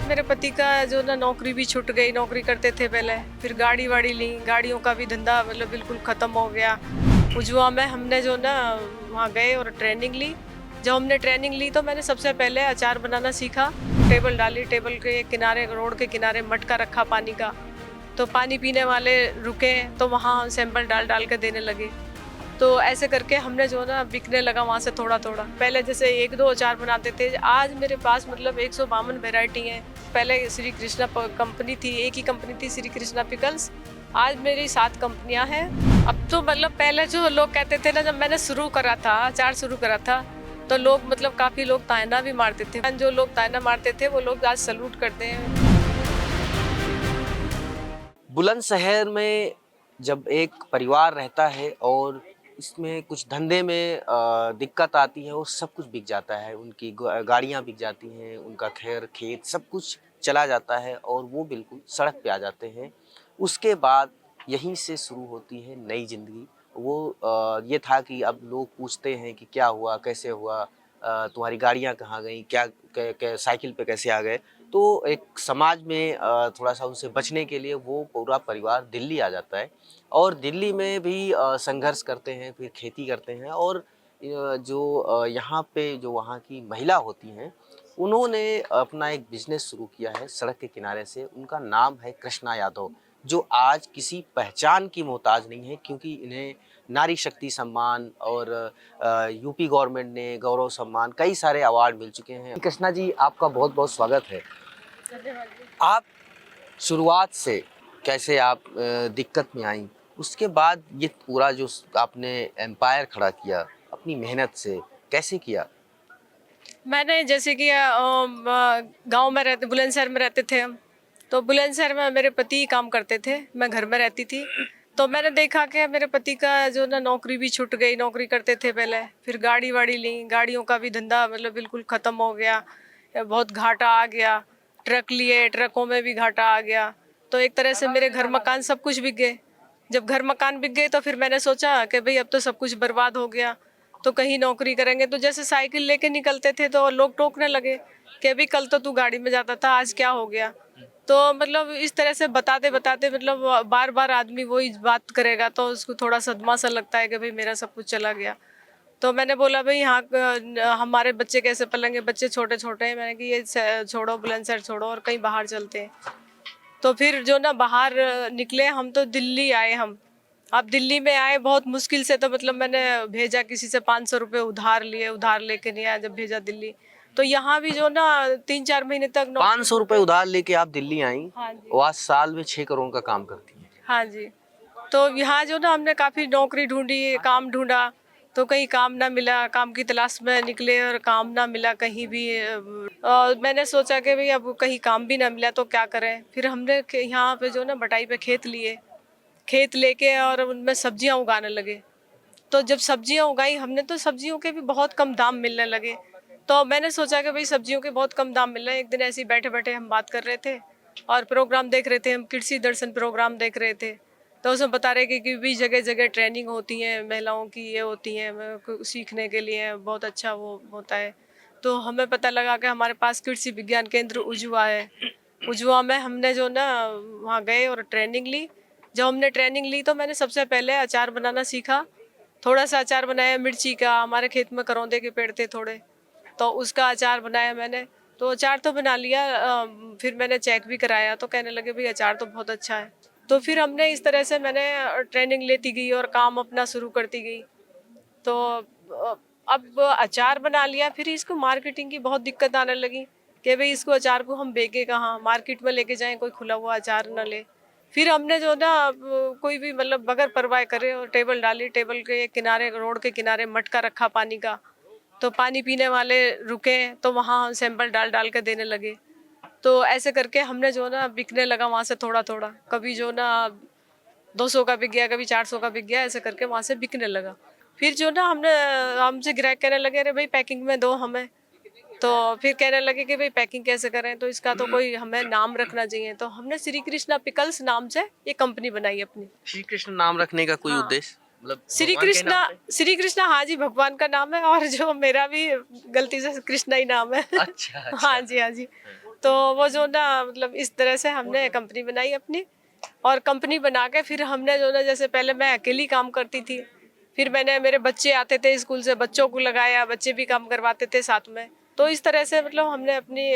मेरे पति का जो ना नौकरी भी छूट गई, नौकरी करते थे पहले, फिर गाड़ी वाड़ी ली, गाड़ियों का भी धंधा मतलब बिल्कुल ख़त्म हो गया। उजवा में हमने जो ना वहाँ गए और ट्रेनिंग ली। जब हमने ट्रेनिंग ली तो मैंने सबसे पहले अचार बनाना सीखा। टेबल डाली, टेबल के किनारे, रोड के किनारे मटका रखा पानी का, तो पानी पीने वाले रुके तो वहाँ सैंपल डाल डाल के देने लगे। तो ऐसे करके हमने जो ना बिकने लगा वहाँ से थोड़ा थोड़ा। पहले जैसे 1-2 अचार बनाते थे, आज मेरे पास मतलब 152 वैरायटी हैं। पहले श्री कृष्णा कंपनी थी, एक ही कंपनी थी श्री कृष्णा पिकल्स। आज मेरी 7 कंपनियां हैं। अब तो मतलब पहले जो लोग कहते थे ना, जब मैंने शुरू करा था, अचार शुरू करा था, तो लोग मतलब काफ़ी लोग तायना भी मारते थे। जो लोग तायना मारते थे वो लोग आज सैल्यूट करते हैं। बुलंदशहर में जब एक परिवार रहता है और इसमें कुछ धंधे में दिक्कत आती है, वो सब कुछ बिक जाता है। उनकी गाड़ियाँ बिक जाती हैं, उनका खैर खेत सब कुछ चला जाता है और वो बिल्कुल सड़क पे आ जाते हैं। उसके बाद यहीं से शुरू होती है नई ज़िंदगी। वो ये था कि अब लोग पूछते हैं कि क्या हुआ, कैसे हुआ, तुम्हारी गाड़ियाँ कहाँ गईं, क्या साइकिल पे कैसे आ गए। तो एक समाज में थोड़ा सा उनसे बचने के लिए वो पूरा परिवार दिल्ली आ जाता है और दिल्ली में भी संघर्ष करते हैं, फिर खेती करते हैं और जो यहाँ पे जो वहाँ की महिला होती हैं, उन्होंने अपना एक बिजनेस शुरू किया है सड़क के किनारे से। उनका नाम है कृष्णा यादव, जो आज किसी पहचान की मोहताज नहीं है, क्योंकि इन्हें नारी शक्ति सम्मान और यूपी गवर्नमेंट ने गौरव सम्मान, कई सारे अवार्ड मिल चुके हैं। कृष्णा जी, आपका बहुत बहुत स्वागत है। आप शुरुआत से कैसे आप दिक्कत में आई, उसके बाद ये पूरा जो आपने एम्पायर खड़ा किया अपनी मेहनत से, कैसे किया? मैंने जैसे कि गांव में रहते, बुलंदशहर में रहते थे हम। तो बुलंदशहर में मेरे पति काम करते थे, मैं घर में रहती थी। तो मैंने देखा कि मेरे पति का जो ना नौकरी भी छूट गई, नौकरी करते थे पहले, फिर गाड़ी वाड़ी ली, गाड़ियों का भी धंधा मतलब बिल्कुल ख़त्म हो गया। बहुत घाटा आ गया। ट्रक लिए, ट्रकों में भी घाटा आ गया। तो एक तरह से मेरे घर मकान सब कुछ बिक गए। जब घर मकान बिक गए तो फिर मैंने सोचा कि भाई अब तो सब कुछ बर्बाद हो गया, तो कहीं नौकरी करेंगे। तो जैसे साइकिल लेके निकलते थे तो लोग टोकने लगे कि अभी कल तो तू गाड़ी में जाता था, आज क्या हो गया। तो मतलब इस तरह से बताते बताते मतलब बार बार आदमी वही बात करेगा तो उसको थोड़ा सदमा सा लगता है कि भाई मेरा सब कुछ चला गया। तो मैंने बोला भाई यहाँ हमारे बच्चे कैसे पलेंगे, बच्चे छोटे छोटे हैं। मैंने कि ये छोड़ो, बुलंदशहर छोड़ो और कहीं बाहर चलते हैं। तो फिर जो ना बाहर निकले हम, तो दिल्ली आए हम। अब दिल्ली में आए बहुत मुश्किल से, तो मतलब मैंने भेजा किसी से 500 रुपये उधार लिए, उधार लेके नहीं आया। जब भेजा दिल्ली, तो यहाँ भी जो ना 3-4 महीने तक 500 रुपये उधार लेके आप दिल्ली आई? हाँ जी। वो आज साल में 6 करोड़ का काम करती है। हाँ जी। तो यहाँ जो ना हमने काफ़ी नौकरी ढूंढी, काम ढूंढा, तो कहीं काम ना मिला। काम की तलाश में निकले और काम ना मिला कहीं भी। मैंने सोचा कि भाई अब कहीं काम भी ना मिला तो क्या करें। फिर हमने यहाँ पे जो ना बटाई पे खेत लिए, खेत लेके और उनमें सब्जियां उगाने लगे। तो जब सब्जियां उगाई हमने, तो सब्जियों के भी बहुत कम दाम मिलने लगे। तो मैंने सोचा कि भाई सब्जियों के बहुत कम दाम मिल रहे हैं। एक दिन ऐसे ही बैठे बैठे हम बात कर रहे थे और प्रोग्राम देख रहे थे, हम कृषि दर्शन प्रोग्राम देख रहे थे। तो उसमें बता रहे कि भी जगह जगह ट्रेनिंग होती है महिलाओं की, ये होती हैं सीखने के लिए, बहुत अच्छा वो होता है। तो हमें पता लगा कि हमारे पास कृषि विज्ञान केंद्र उजवा है। उजवा में हमने जो ना वहाँ गए और ट्रेनिंग ली। जब हमने ट्रेनिंग ली तो मैंने सबसे पहले अचार बनाना सीखा। थोड़ा सा अचार बनाया मिर्ची का, हमारे खेत में करौंदे के पेड़ थे थोड़े, तो उसका अचार बनाया मैंने। तो अचार तो बना लिया, फिर मैंने चेक भी कराया तो कहने लगे भाई अचार तो बहुत अच्छा है। तो फिर हमने इस तरह से मैंने ट्रेनिंग लेती गई और काम अपना शुरू करती गई। तो अब अचार बना लिया, फिर इसको मार्केटिंग की बहुत दिक्कत आने लगी कि भाई इसको अचार को हम बेचे कहाँ, मार्केट में लेके जाएं कोई खुला हुआ अचार न ले। फिर हमने जो ना कोई भी मतलब बगैर परवाह करे और टेबल डाली, टेबल के किनारे, रोड के किनारे मटका रखा पानी का, तो पानी पीने वाले रुके तो वहाँ सैंपल डाल डाल के देने लगे। तो ऐसे करके हमने जो ना बिकने लगा वहाँ से थोड़ा थोड़ा। कभी जो ना 200 का बिक गया, कभी 400 का बिक गया, ऐसे करके वहाँ से बिकने लगा। फिर जो ना हमसे ग्राहक कहने लगे अरे भाई पैकिंग में दो हमें। तो फिर कहने लगे कि भाई पैकिंग कैसे करें, तो इसका तो कोई हमें नाम रखना चाहिए। तो हमने श्री कृष्णा पिकल्स नाम से ये कंपनी बनाई अपनी। श्री कृष्ण नाम रखने का कोई हाँ। उद्देश्य, मतलब श्री भगवान के नाम कृष्णा, पे? श्री कृष्णा हाँ जी, भगवान का नाम है। और जो मेरा भी गलती से कृष्णा ही नाम है। अच्छा, अच्छा। हाँ जी, हाँ जी। तो वो जो ना मतलब इस तरह से हमने कंपनी बनाई अपनी, और कंपनी बना के फिर हमने जो ना, जैसे पहले मैं अकेली काम करती थी, फिर मैंने, मेरे बच्चे आते थे स्कूल से, बच्चों को लगाया, बच्चे भी काम करवाते थे साथ में। तो इस तरह से मतलब हमने अपनी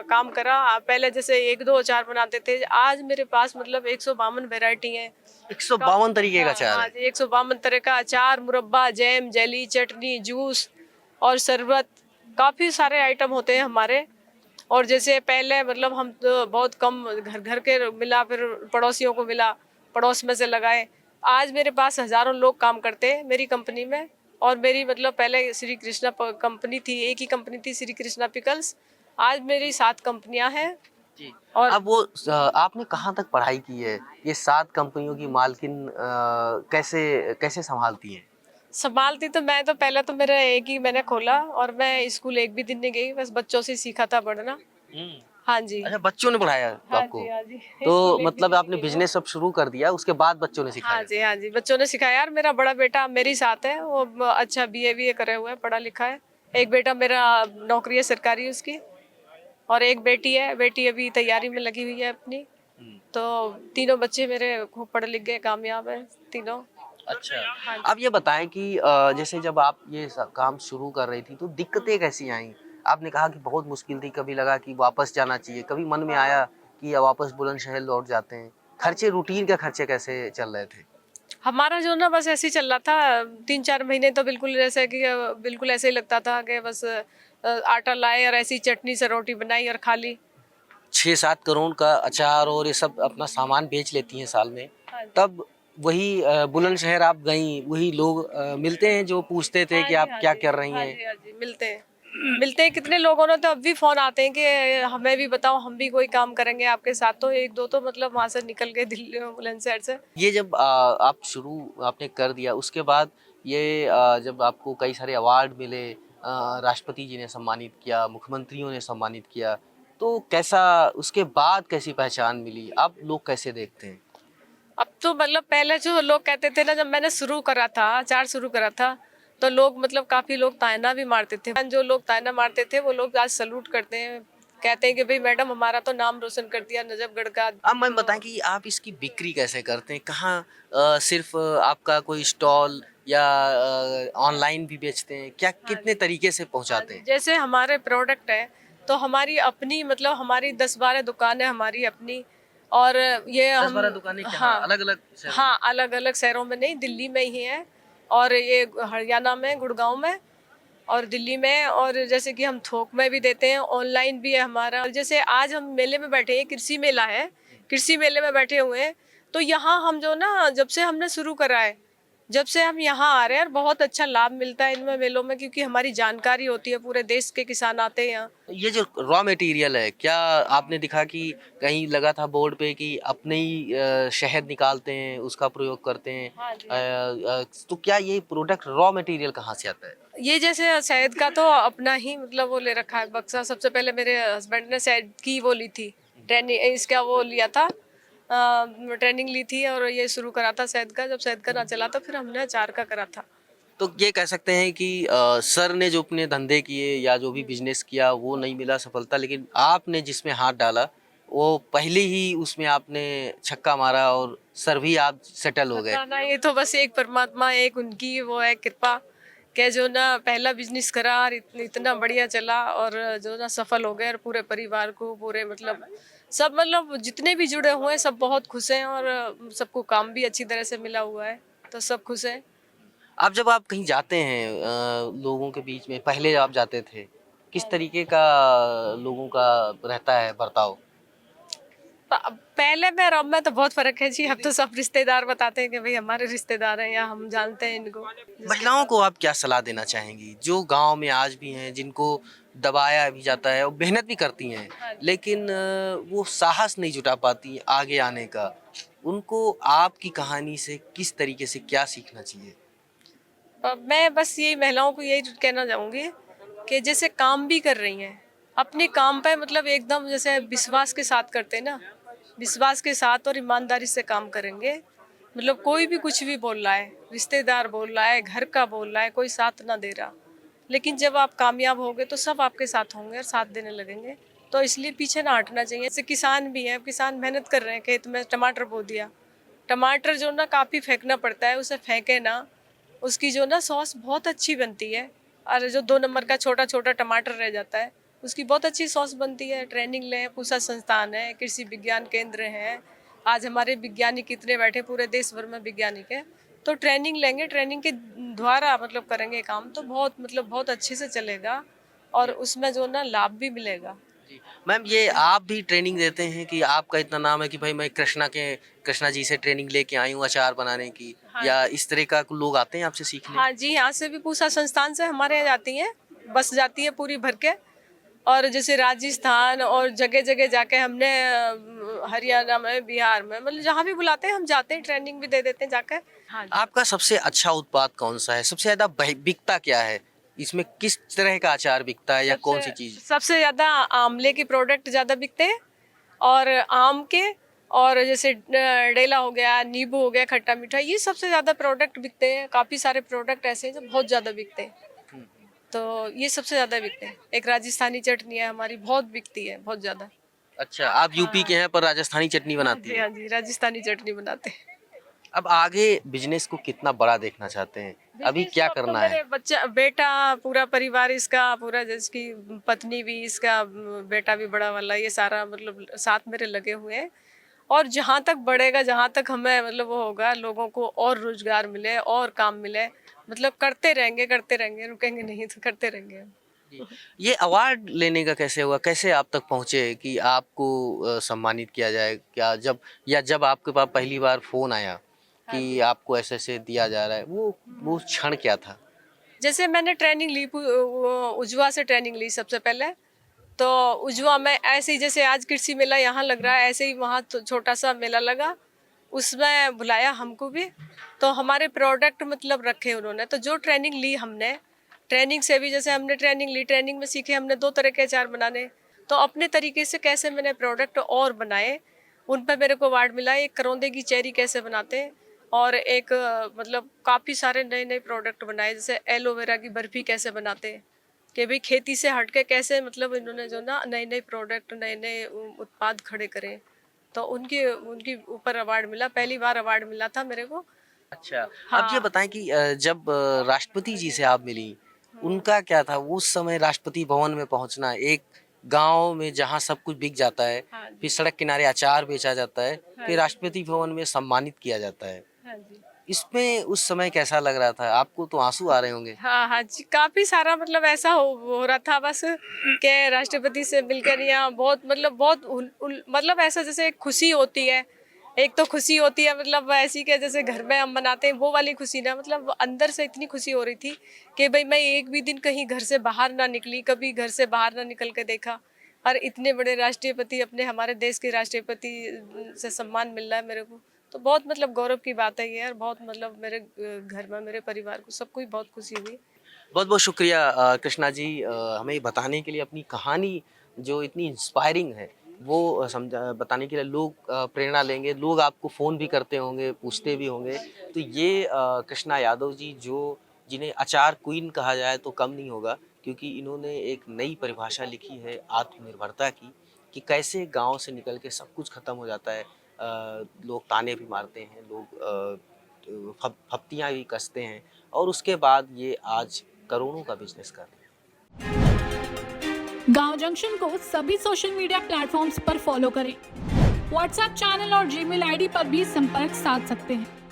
काम करा। पहले जैसे 1-2 अचार बनाते थे, आज मेरे पास मतलब 152 वैरायटी है। 152 तरीके का अचार हाँ है। जी, 152 तरह का अचार, मुरब्बा, जैम, जेली, चटनी, जूस और शरबत, काफ़ी सारे आइटम होते हैं हमारे। और जैसे पहले मतलब हम तो बहुत कम घर घर के मिला, फिर पड़ोसियों को मिला, पड़ोस में से लगाए। आज मेरे पास हज़ारों लोग काम करते हैं मेरी कंपनी में। और मेरी मतलब पहले श्री कृष्णा कंपनी थी, एक ही कंपनी थी, श्री कृष्णा पिकल्स। आज मेरी 7 कंपनियां हैं। जी। और अब वो आपने कहाँ तक पढ़ाई की है? ये 7 कंपनियों की मालकिन कैसे कैसे सँभालती हैं? संभालती तो मैं, तो पहले तो मेरा एक ही मैंने खोला, और मैं स्कूल एक भी दिन नहीं गई, बस बच्चों से सीखा था पढ़ना। हुँ। हाँ जी। अच्छा, बच्चों ने पढ़ाया हाँ आपको? जी, हाँ जी। तो स्कूल एक भी मतलब दिन नहीं आपने गई मैं। बिज़नेस अब शुरू कर दिया, उसके बाद बच्चों ने हाँ सिखाया? जी, हाँ जी, बच्चों ने सिखाया यार। मेरा बड़ा बेटा मेरे साथ है, वो अच्छा बीए करे हुआ है, पढ़ा लिखा है। एक बेटा मेरा नौकरी है सरकारी उसकी, और एक बेटी है, बेटी अभी तैयारी में लगी हुई है अपनी। हुँ। तो तीनों बच्चे मेरे खूब पढ़े लिख गए, कामयाब है तीनों। अच्छा। हाँ जी। अब ये बताएँ कि जैसे जब आप ये काम शुरू कर रही थी तो दिक्कतें कैसी आईं? आपने कहा कि बहुत मुश्किल थी, कभी लगा कि वापस जाना चाहिए, कभी मन में आया कि अब वापस बुलंदशहर लौट जाते हैं। खर्चे, रूटीन के खर्चे कैसे चल रहे थे? हमारा जो ना बस ऐसे ही चल रहा था, 3-4 महीने तो बिल्कुल जैसे कि बिल्कुल ऐसे ही लगता था कि बस आटा लाए और ऐसी चटनी से रोटी बनाई और खा ली। 6-7 करोड़ का अचार और ये सब अपना सामान बेच लेती हैं साल में। हाँ जी। तब वही बुलंदशहर आप गईं, वही लोग मिलते हैं जो पूछते थे हाँ कि जी, आप हाँ क्या जी। कर रही हाँ हैं? जी, हाँ जी, मिलते हैं। मिलते हैं, कितने लोगों ने तो अब भी फ़ोन आते हैं कि हमें भी बताओ, हम भी कोई काम करेंगे आपके साथ। तो 1-2 तो मतलब वहाँ से निकल गए दिल्ली बुलंदशहर से। ये जब आप शुरू आपने कर दिया उसके बाद ये जब आपको कई सारे अवार्ड मिले, राष्ट्रपति जी ने सम्मानित किया, मुख्यमंत्रियों ने सम्मानित किया, तो कैसा उसके बाद कैसी पहचान मिली? अब लोग कैसे देखते हैं? अब तो मतलब पहले जो लोग कहते थे ना, जब मैंने शुरू करा था, अचार शुरू करा था, तो लोग मतलब काफ़ी लोग ताना भी मारते थे। जो लोग ताना मारते थे वो लोग आज सैल्यूट करते हैं, कहते हैं कि भई मैडम हमारा तो नाम रोशन कर दिया नजफगढ़ का। अब मैम तो बताएँ कि आप इसकी बिक्री कैसे करते हैं? कहाँ सिर्फ़ आपका कोई स्टॉल या ऑनलाइन भी बेचते हैं? क्या हाँ कितने जी। तरीके से हाँ पहुँचाते जी, हैं? जैसे हमारे प्रोडक्ट है, तो हमारी अपनी मतलब हमारी 10-12 दुकानें हमारी अपनी। और ये हम 10-12 दुकानें कहाँ? हाँ, अलग-अलग शहरों में? हाँ, अलग-अलग शहरों में नहीं, दिल्ली में ही है, और ये हरियाणा में, गुड़गाँव में, और दिल्ली में। और जैसे कि हम थोक में भी देते हैं, ऑनलाइन भी है हमारा। और जैसे आज हम मेले में बैठे हैं, कृषि मेला है, कृषि मेले में बैठे हुए हैं, तो यहाँ हम जो ना, जब से हमने शुरू करा है, जब से हम यहाँ आ रहे हैं, और बहुत अच्छा लाभ मिलता है इनमें मेलों में, क्योंकि हमारी जानकारी होती है, पूरे देश के किसान आते हैं यहाँ। ये जो रॉ मटेरियल है, क्या आपने दिखा कि कहीं लगा था बोर्ड पे कि अपने ही शहद निकालते हैं, उसका प्रयोग करते हैं? हाँ जी, हाँ जी। तो क्या ये प्रोडक्ट रॉ मटेरियल कहाँ से आता है? ये जैसे शहद का तो अपना ही मतलब वो ले रखा है बक्सा। सबसे पहले मेरे हस्बैंड ने शहद की वो ली थी ट्रेनिंग, इसका वो लिया था, ट्रेनिंग ली थी, और ये शुरू करा था शहद का। जब शहद का ना चला तो फिर हमने अचार का करा था। तो ये कह सकते हैं कि सर ने जो अपने धंधे किए या जो भी बिजनेस किया वो नहीं मिला सफलता, लेकिन आपने जिसमें हाथ डाला वो पहले ही उसमें आपने छक्का मारा और सर भी आप सेटल हो गए। पता ना, ये तो बस एक परमात्मा, एक उनकी वो है कृपा, के जो ना पहला बिजनेस करा और इतना बढ़िया चला, और जो ना सफल हो गए, और पूरे परिवार को, पूरे मतलब सब, मतलब जितने भी जुड़े हुए हैं सब बहुत खुश हैं, और सबको काम भी अच्छी तरह से मिला हुआ है, तो सब खुश हैं। आप जब आप कहीं जाते हैं लोगों के बीच में, पहले आप जाते थे, किस हाँ जी। तरीके का लोगों का रहता है बर्ताव? पहले में और अब में तो बहुत फर्क है जी। अब तो सब रिश्तेदार बताते हैं कि भाई हमारे रिश्तेदार हैं, या हम जानते हैं इनको। महिलाओं को आप क्या सलाह देना चाहेंगी जो गांव में आज भी हैं, जिनको दबाया भी जाता है और मेहनत भी करती हैं, हाँ जी। लेकिन वो साहस नहीं जुटा पाती आगे आने का? उनको आपकी कहानी से किस तरीके से क्या सीखना चाहिए? मैं बस यही महिलाओं को यही कहना चाहूंगी कि जैसे काम भी कर रही हैं, अपने काम पे मतलब एकदम जैसे विश्वास के साथ करते हैं ना, विश्वास के साथ और ईमानदारी से काम करेंगे। मतलब कोई भी कुछ भी बोल रहा है, रिश्तेदार बोल रहा है, घर का बोल रहा है, कोई साथ ना दे रहा, लेकिन जब आप कामयाब होगे तो सब आपके साथ होंगे और साथ देने लगेंगे। तो इसलिए पीछे ना हटना चाहिए। जैसे किसान भी हैं, किसान मेहनत कर रहे हैं, खेत में टमाटर बो दिया, टमाटर जो ना काफ़ी फेंकना पड़ता है, उसे फेंके ना, उसकी जो ना सॉस बहुत अच्छी बनती है। और जो 2 नंबर का छोटा छोटा टमाटर रह जाता है, उसकी बहुत अच्छी सॉस बनती है। ट्रेनिंग लें, पूसा संस्थान है, कृषि विज्ञान केंद्र है, आज हमारे वैज्ञानिक कितने बैठे, पूरे देश भर में वैज्ञानिक है। तो ट्रेनिंग लेंगे, ट्रेनिंग के द्वारा मतलब करेंगे काम, तो बहुत मतलब बहुत अच्छे से चलेगा और उसमें जो ना लाभ भी मिलेगा। जी। मैम, ये आप भी ट्रेनिंग देते हैं कि आपका इतना नाम है कि भाई मैं कृष्णा जी से ट्रेनिंग लेके आई हूँ अचार बनाने की, हाँ या इस तरह का लोग आते हैं आपसे सीखने? हाँ जी, यहाँ से भी पूसा संस्थान से हमारे यहाँ जाती हैं, बस जाती है पूरी भर के। और जैसे राजस्थान और जगह जगह जाके हमने हरियाणा में, बिहार में, मतलब जहाँ भी बुलाते हैं हम जाते हैं, ट्रेनिंग भी दे देते हैं जाकर। हाँ जी। आपका सबसे अच्छा उत्पाद कौन सा है? सबसे ज्यादा बिकता क्या है? इसमें किस तरह का अचार बिकता है या कौन सी चीज? सबसे ज़्यादा आंवले के प्रोडक्ट ज़्यादा बिकते हैं और आम के, और जैसे डेला हो गया, नींबू हो गया, खट्टा मीठा, ये सबसे ज़्यादा प्रोडक्ट बिकते हैं। काफ़ी सारे प्रोडक्ट ऐसे हैं जो बहुत ज़्यादा बिकते हैं, तो ये सबसे ज़्यादा बिकते हैं। एक राजस्थानी चटनी है हमारी, बहुत बिकती है, बहुत ज़्यादा। अच्छा, आप यूपी के हैं पर राजस्थानी चटनी बनाती जी है। हाँ जी, राजस्थानी चटनी बनाते हैं। अब आगे बिजनेस को कितना बड़ा देखना चाहते हैं? अभी बिजनेस क्या तो अब तो करना है? मेरे बच्चा, बेटा, पूरा परिवार इसका, पूरा जिसकी पत्नी भी, इसका बेटा भी बड़ा वाला, ये सारा मतलब साथ मेरे लगे हुए हैं। और जहाँ तक बढ़ेगा, जहाँ तक हमें मतलब वो होगा, लोगों को और रोजगार मिले और काम मिले, मतलब करते रहेंगे, रुकेंगे नहीं, तो करते रहेंगे। जी। ये अवार्ड लेने का कैसे हुआ? कैसे आप तक पहुँचे कि आपको सम्मानित किया जाए? क्या जब आपके पास पहली बार फ़ोन आया हाँ कि जी। आपको ऐसे-ऐसे दिया जा रहा है, वो क्षण क्या था? जैसे मैंने ट्रेनिंग ली, उजवा से ट्रेनिंग ली सबसे पहले। तो उजवा में ऐसे ही, जैसे आज कृषि मेला यहाँ लग रहा है, ऐसे ही वहाँ तो छोटा सा मेला लगा, उसमें बुलाया हमको भी। तो हमारे प्रोडक्ट मतलब रखे उन्होंने, तो जो ट्रेनिंग ली हमने, ट्रेनिंग से भी, जैसे हमने ट्रेनिंग ली, ट्रेनिंग में सीखे हमने 2 तरह के अचार बनाने। तो अपने तरीके से कैसे मैंने प्रोडक्ट और बनाए, उन पे मेरे को अवार्ड मिला। एक करौंदे की चेरी कैसे बनाते हैं, और एक मतलब काफ़ी सारे नए नए प्रोडक्ट बनाए, जैसे एलोवेरा की बर्फी कैसे बनाते हैं, कि भाई खेती से हटके कैसे मतलब इन्होंने जो ना नए नए प्रोडक्ट, नए नए उत्पाद खड़े करें। तो उनकी उनकी ऊपर अवार्ड मिला, पहली बार अवार्ड मिला था मेरे को। अच्छा, अब ये हाँ। बताएँ कि जब राष्ट्रपति जी से आप मिली, उनका क्या था उस समय राष्ट्रपति भवन में पहुँचना? एक गाँव में जहाँ सब कुछ बिक जाता है, हाँ जी। फिर सड़क किनारे अचार बेचा जाता है, हाँ फिर जी। राष्ट्रपति भवन में सम्मानित किया जाता है। हाँ जी। इसमें उस समय कैसा लग रहा था? आपको तो आँसू आ रहे होंगे। हाँ हाँ जी, काफ़ी सारा मतलब ऐसा हो रहा था बस, कि राष्ट्रपति से मिलकर यहाँ बहुत मतलब बहुत मतलब ऐसा जैसे एक खुशी होती है। एक तो खुशी होती है मतलब ऐसी कि जैसे घर में हम बनाते हैं वो वाली खुशी ना, मतलब अंदर से इतनी खुशी हो रही थी कि भाई मैं एक भी दिन कहीं घर से बाहर ना निकली, कभी घर से बाहर ना निकल के देखा, और इतने बड़े राष्ट्रपति, अपने हमारे देश के राष्ट्रपति से सम्मान मिल रहा है मेरे को, तो बहुत मतलब गौरव की बात है ये। और बहुत मतलब मेरे घर में, मेरे परिवार को, सबको ही बहुत खुशी हुई। बहुत-बहुत शुक्रिया कृष्णा जी, हमें ये बताने के लिए, अपनी कहानी जो इतनी इंस्पायरिंग है वो समझा बताने के लिए। लोग प्रेरणा लेंगे, लोग आपको फ़ोन भी करते होंगे, पूछते भी होंगे। तो ये कृष्णा यादव जी, जो जिन्हें अचार क्वीन कहा जाए तो कम नहीं होगा, क्योंकि इन्होंने एक नई परिभाषा लिखी है आत्मनिर्भरता की, कि कैसे गाँव से निकल के सब कुछ ख़त्म हो जाता है। लोग ताने भी मारते हैं, लोग फप्तियाँ भी कसते हैं, और उसके बाद ये आज करोड़ों का बिजनेस कर रहे हैं। गांव जंक्शन को सभी सोशल मीडिया प्लेटफॉर्म्स पर फॉलो करें। व्हाट्सएप चैनल और जीमेल आईडी पर भी संपर्क साध सकते हैं।